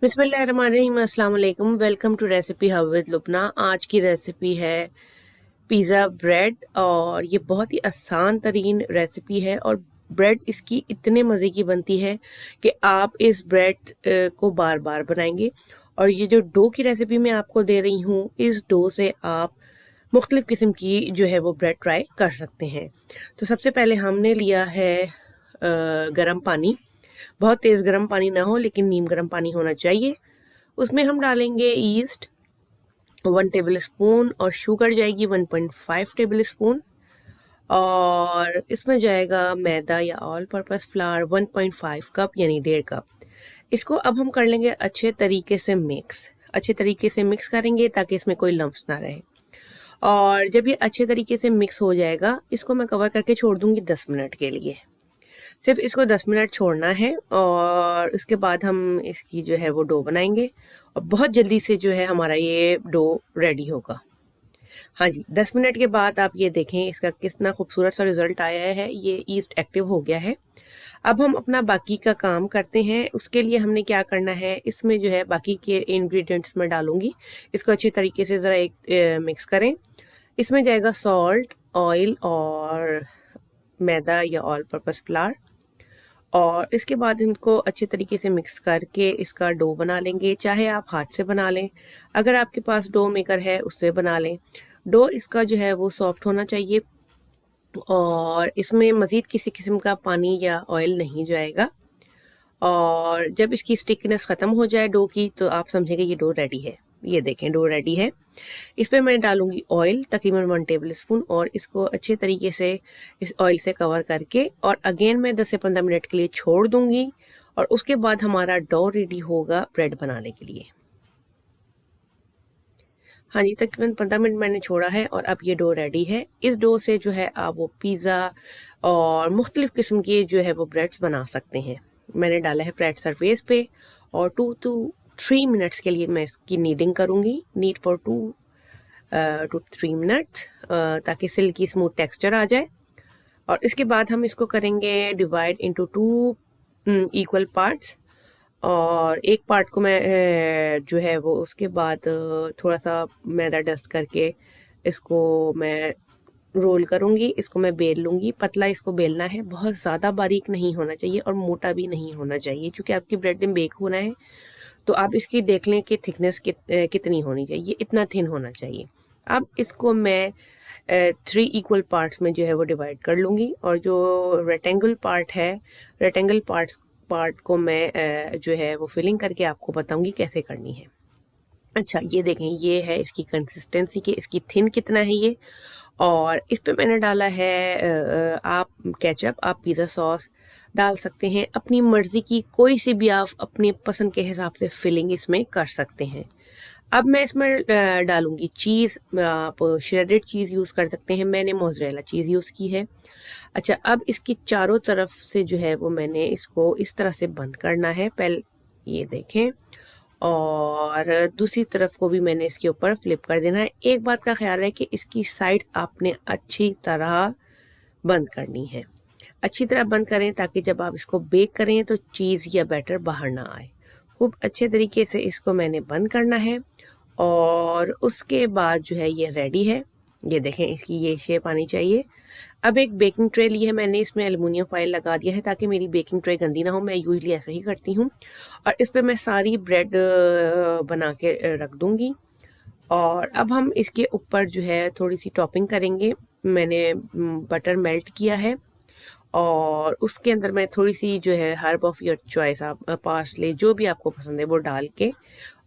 बिस्मिल्लाहिर्रहमानिर्रहीम, अस्सलाम वालेकुम। Welcome to recipe hub with Lubna. आज की रेसिपी है पिज़्ज़ा ब्रेड और ये बहुत ही आसान तरीन रेसिपी है और ब्रेड इसकी इतने मज़े की बनती है कि आप इस ब्रेड को बार बार बनाएंगे। और ये जो डो की रेसिपी मैं आपको दे रही हूँ, इस डो से आप मुख्तलिफ़ किस्म की जो है वो ब्रेड ट्राई कर सकते हैं। तो सबसे पहले हमने लिया है गरम पानी। बहुत तेज़ गरम पानी ना हो, लेकिन नीम गरम पानी होना चाहिए। उसमें हम डालेंगे ईस्ट 1 टेबल स्पून और शुगर जाएगी 1.5 टेबल स्पून। और इसमें जाएगा मैदा या ऑल पर्पस फ्लावर 1.5 कप यानी 1.5 कप। इसको अब हम कर लेंगे अच्छे तरीके से मिक्स। अच्छे तरीके से मिक्स करेंगे ताकि इसमें कोई लम्स ना रहे। और जब ये अच्छे तरीके से मिक्स हो जाएगा, इसको मैं कवर करके छोड़ दूंगी 10 मिनट के लिए। सिर्फ इसको 10 मिनट छोड़ना है और उसके बाद हम इसकी जो है वो डो बनाएंगे और बहुत जल्दी से जो है हमारा ये डो रेडी होगा। हाँ जी, 10 मिनट के बाद आप ये देखें इसका कितना खूबसूरत सा रिजल्ट आया है। ये ईस्ट एक्टिव हो गया है। अब हम अपना बाकी का काम करते हैं। उसके लिए हमने क्या करना है, इसमें जो है बाकी के इंग्रेडिएंट्स में डालूंगी। इसको अच्छे तरीके से ज़रा एक मिक्स करें। इसमें जाएगा सॉल्ट, ऑयल और मैदा या ऑल पर्पस फ्लावर। और इसके बाद इनको अच्छे तरीके से मिक्स करके इसका डो बना लेंगे। चाहे आप हाथ से बना लें, अगर आपके पास डो मेकर है उससे बना लें। डो इसका जो है वो सॉफ्ट होना चाहिए और इसमें मज़ीद किसी किस्म का पानी या ऑयल नहीं जाएगा। और जब इसकी स्टिकनेस ख़त्म हो जाए डो की, तो आप समझेंगे ये डो रेडी है। ये देखें, डो रेडी है। इस पर मैं डालूंगी ऑयल तकरीबन 1 टेबल स्पून और इसको अच्छे तरीके से इस ऑयल से कवर करके और अगेन मैं 10 से 15 मिनट के लिए छोड़ दूंगी। और उसके बाद हमारा डो रेडी होगा ब्रेड बनाने के लिए। हाँ जी, तकरीबन 15 मिनट मैंने छोड़ा है और अब ये डो रेडी है। इस डो से जो है आप वो पिज़्ज़ा और मुख्तलिफ़ किस्म के जो है वो ब्रेड्स बना सकते हैं। मैंने डाला है फ्लैट सरफेस पे और 2 to 3 मिनट्स के लिए मैं इसकी नीडिंग करूँगी। नीड फॉर 2 to 3 मिनट्स ताकि सिल्की स्मूथ टेक्सचर आ जाए। और इसके बाद हम इसको करेंगे डिवाइड इनटू 2 इक्वल पार्ट्स। और एक पार्ट को मैं जो है वो उसके बाद थोड़ा सा मैदा डस्ट करके इसको मैं रोल करूँगी। इसको मैं बेल लूँगी। पतला इसको बेलना है, बहुत ज़्यादा बारीक नहीं होना चाहिए और मोटा भी नहीं होना चाहिए, क्योंकि आपकी ब्रेड में बेक होना है। तो आप इसकी देख लें कि थिकनेस कितनी होनी चाहिए। इतना थिन होना चाहिए। अब इसको मैं 3 इक्वल पार्ट्स में जो है वो डिवाइड कर लूँगी। और जो रेक्टेंगल पार्ट है, रेक्टेंगल पार्ट को मैं जो है वो फिलिंग करके आपको बताऊंगी कैसे करनी है। अच्छा, ये देखें, ये है इसकी कंसिस्टेंसी कि इसकी थिन कितना है ये। और इस पे मैंने डाला है आप केचप, आप पिज़्ज़ा सॉस डाल सकते हैं अपनी मर्ज़ी की, कोई सी भी आप अपने पसंद के हिसाब से फिलिंग इसमें कर सकते हैं। अब मैं इसमें डालूंगी चीज़। आप श्रेडेड चीज़ यूज़ कर सकते हैं, मैंने मोज़रेला चीज़ यूज़ की है। अच्छा, अब इसकी चारों तरफ से जो है वो मैंने इसको इस तरह से बंद करना है। पहले ये देखें, और दूसरी तरफ को भी मैंने इसके ऊपर फ्लिप कर देना है। एक बात का ख्याल है कि इसकी साइड्स आपने अच्छी तरह बंद करनी है। अच्छी तरह बंद करें ताकि जब आप इसको बेक करें तो चीज़ या बैटर बाहर ना आए। खूब अच्छे तरीके से इसको मैंने बंद करना है और उसके बाद जो है ये रेडी है। ये देखें, इसकी ये शेप आनी चाहिए। अब एक बेकिंग ट्रे ली है मैंने, इसमें एलुमिनियम फॉयल लगा दिया है ताकि मेरी बेकिंग ट्रे गंदी ना हो। मैं यूजुअली ऐसे ही करती हूँ। और इस पर मैं सारी ब्रेड बना के रख दूँगी। और अब हम इसके ऊपर जो है थोड़ी सी टॉपिंग करेंगे। मैंने बटर मेल्ट किया है और उसके अंदर मैं थोड़ी सी जो है हर्ब ऑफ योर चॉइस, आप पार्सले जो भी आपको पसंद है वो डाल के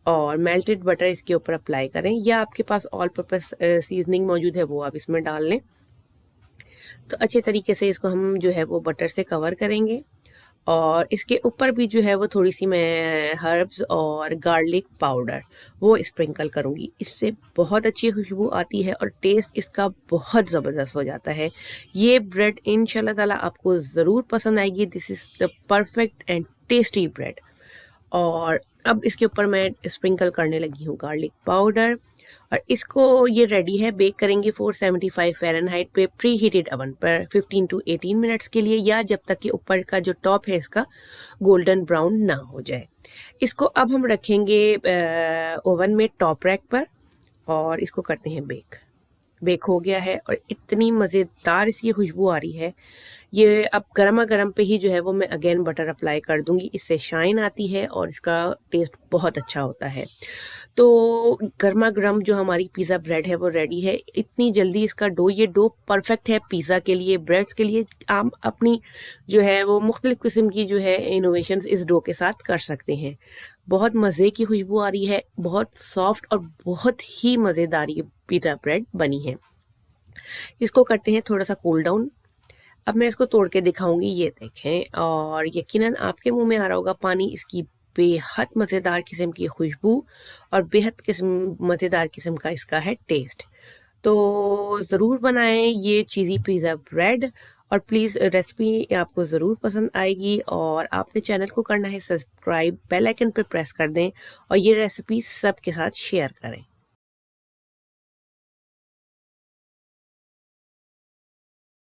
और मेल्टेड बटर इसके ऊपर अप्लाई करें, या आपके पास ऑल पर्पस सीजनिंग मौजूद है वो आप इसमें डाल लें। तो अच्छे तरीके से इसको हम जो है वो बटर से कवर करेंगे और इसके ऊपर भी जो है वो थोड़ी सी मैं हर्ब्स और गार्लिक पाउडर वो स्प्रिंकल करूँगी। इससे बहुत अच्छी खुशबू आती है और टेस्ट इसका बहुत ज़बरदस्त हो जाता है। ये ब्रेड इंशाल्लाह ताला आपको ज़रूर पसंद आएगी। This is the perfect and tasty bread. और अब इसके ऊपर मैं स्प्रिंकल करने लगी हूँ गार्लिक पाउडर। और इसको ये रेडी है, बेक करेंगे 475 फ़ारेनहाइट पे प्री हीटेड अवन पर 15 टू 18 मिनट्स के लिए, या जब तक कि ऊपर का जो टॉप है इसका गोल्डन ब्राउन ना हो जाए। इसको अब हम रखेंगे ओवन में टॉप रैक पर और इसको करते हैं बेक। बेक हो गया है और इतनी मज़ेदार इसकी खुशबू आ रही है। ये अब गर्मा गर्म पे ही जो है वो मैं अगेन बटर अप्लाई कर दूंगी, इससे शाइन आती है और इसका टेस्ट बहुत अच्छा होता है। तो गर्मा गर्म जो हमारी पिज़्ज़ा ब्रेड है वो रेडी है। इतनी जल्दी इसका डो, ये डो परफेक्ट है पिज़्ज़ा के लिए, ब्रेड्स के लिए। आप अपनी जो है वो मुख्तलिफ़ किस्म की जो है इनोवेशंस इस डो के साथ कर सकते हैं। बहुत मज़े की खुशबू आ रही है, बहुत सॉफ्ट और बहुत ही मज़ेदार ये पिज़्ज़ा ब्रेड बनी है। इसको करते हैं थोड़ा सा कूल डाउन। अब मैं इसको तोड़ के दिखाऊंगी, ये देखें, और यकीनन आपके मुंह में आ रहा होगा पानी। इसकी बेहद मज़ेदार किस्म की खुशबू और बेहद मज़ेदार किस्म का इसका है टेस्ट। तो ज़रूर बनाएं ये चीज़ी पिज़्ज़ा ब्रेड, और प्लीज़ रेसिपी आपको ज़रूर पसंद आएगी। और आपने चैनल को करना है सब्सक्राइब, बेल आइकन पर प्रेस कर दें और ये रेसिपी सबके साथ शेयर करें।